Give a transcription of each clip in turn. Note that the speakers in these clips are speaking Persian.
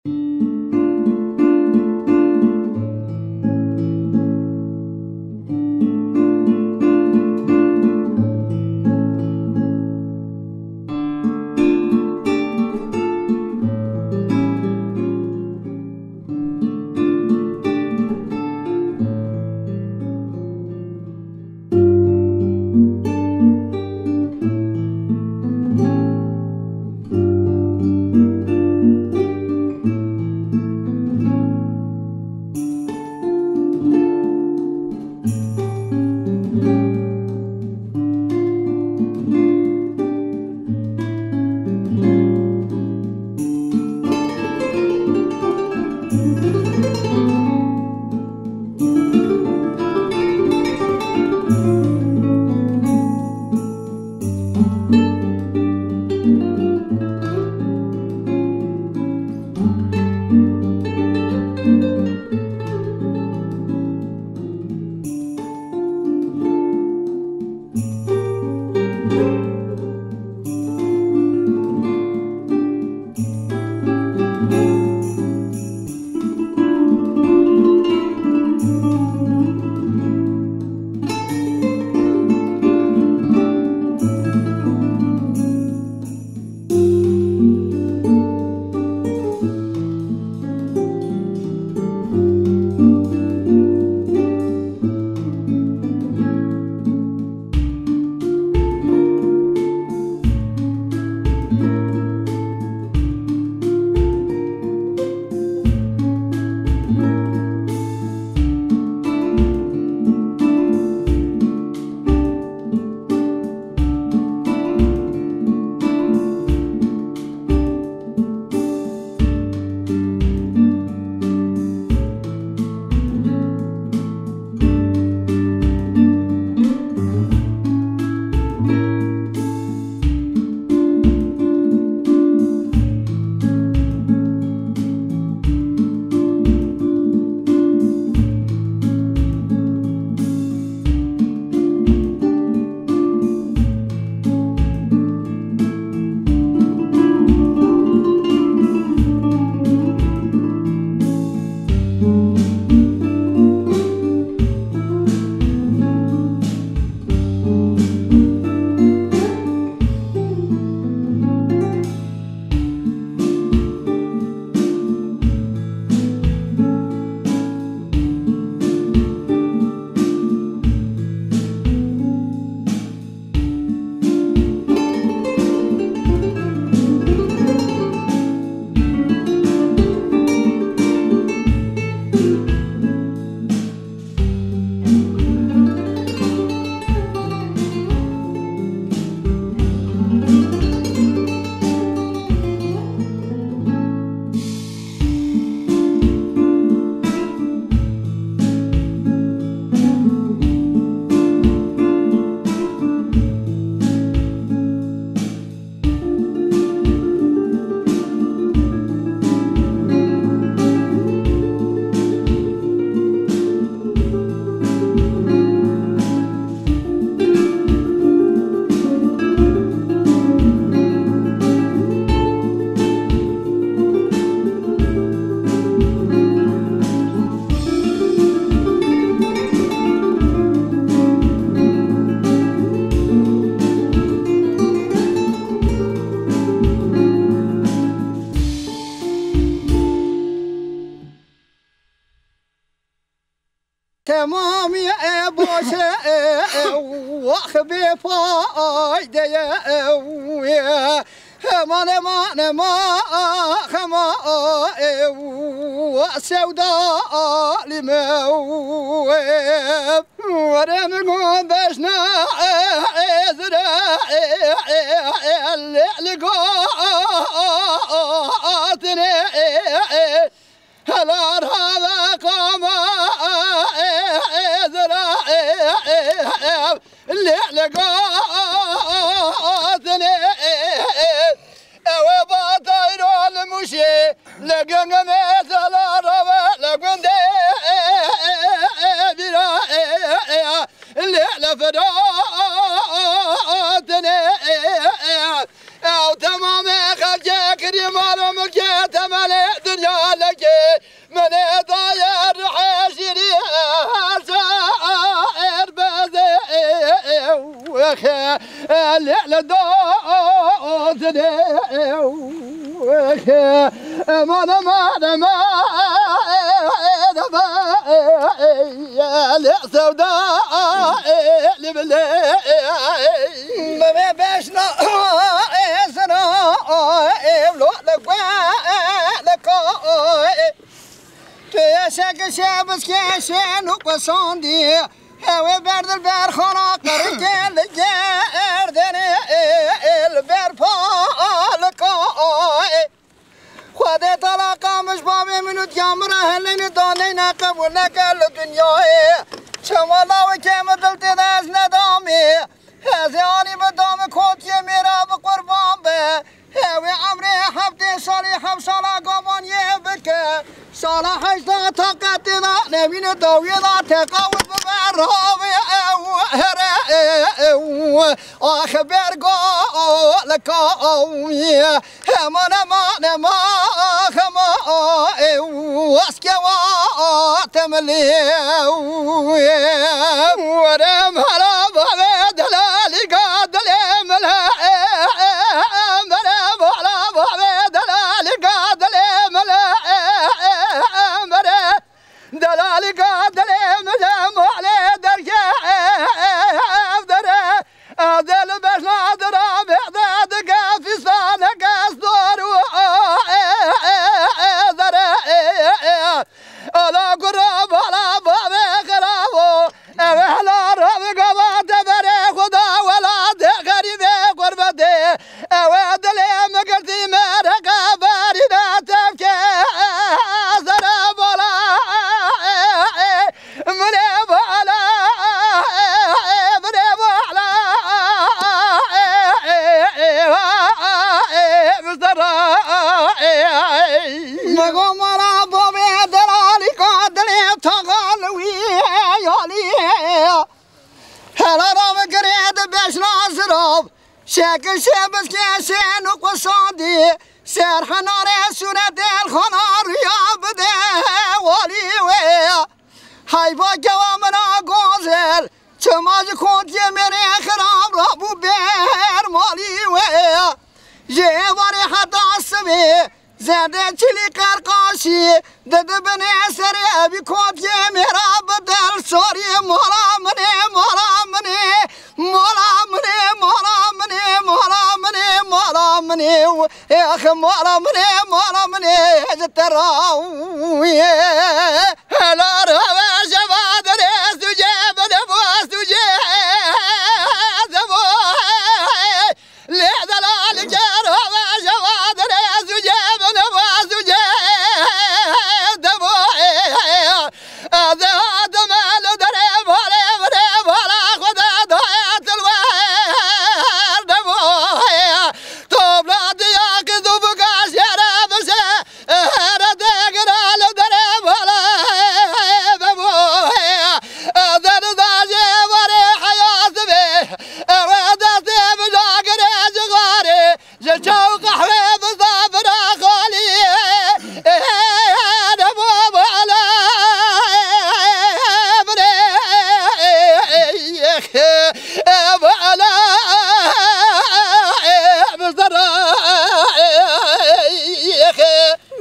تمام يا بوشة واخبي فايدة يا ما خما وسوداء لمواب ورمقون بشنا اللي لقاتني هلار هذا قام اللي لقاتني وبطير المشي لقن مثل الربع لقن اللي لفراتني او تمام خرجك رمال ملكي تمالي دنيا من داير عاشري سائر بذي الليل دوتني ما سوداء لبلي ما بيشنا سنا لو لك تيشك شابس كيشن وقصاندي هوا برد البر خنا قرك الجردني البر بالك خذ طلاقة مش بابي منو تجامره هلين دانينا قبولنا كل الدنيا شمالا وكيم دلت داز ندامي هزياني بدام كوتي ميرا بقربان به هوي عمري حبتي صالي حب صالا قوان يبك صالا حجتا طاقتنا نبين دويلا تقاوت ببرهاوي أخبر قولك أوي همنا ما خما واسكوا تملي ورم هلا بابد دلالي قادلي ملا مرم هلا بابد دلالي قادلي ملا مرم دلالي قادلي ملا على درجة هذا البش نادر بعداد في صانك أصدر على قرب على باب خرابو على رب قبات بري خدا ولا غريب قربتي أود لي مقرتي مرق باردة تبكي زرب ولا مريب على مغمرا بابي دلالي قادلي تغلوي يالي هلا رام قريد باش ناصرب شاكل شابس كيسين وقصادي سير حناري سورة الخنار يا بدي والي ويا هاي باقوا منا غوزل تماج كنت يمري خراب رابو بير مالي ويا جيواري حتى السمي زادت لي قرقاشي دد بني سري ابي كنت يمري بدل سوري مولا مني مولا مني مولا مني مولا مني مولا مني مولا مني يا اخي مولا مني مولا مني جتراوي هلا روا شباب ناس جاب نفوس جاب لهذا الجار روا شباب ناس جاب نفوس جاب هذا مال درب ولا ولا خدا ضاعت الوار دبويا طب لا دياك ذوبك شراب هرد قرال درب ولا ببويا هذا ضاجي وري حياة به وهذا ثيب جاقر جغاري جشو قحوي بصابر خالي دبوب على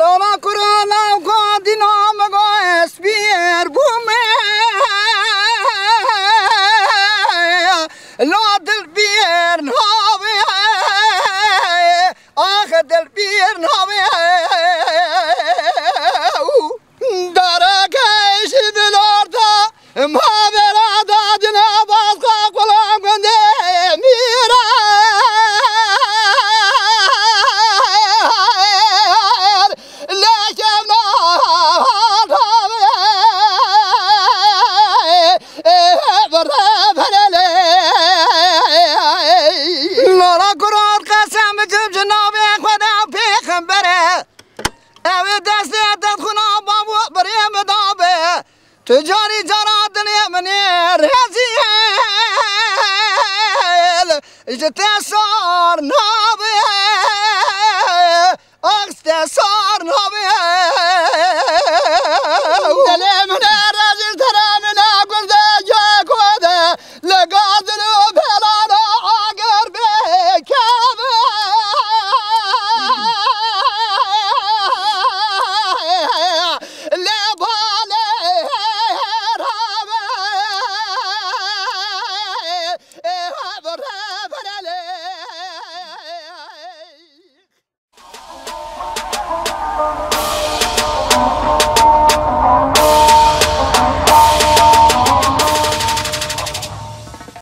لولا كورونا وقادنا مقاس بير بومي لود البير نهابي اخذ البير نهابي دارك ايش بالارض ما برادا جناب اصقاق ولا قندي ميرا لولا قرار قسم جب جنابي خدا بيخبره اوي دستي تدخنا بابو بريم دابه تجاري جراد اليمني رزيل اجتي صار ناب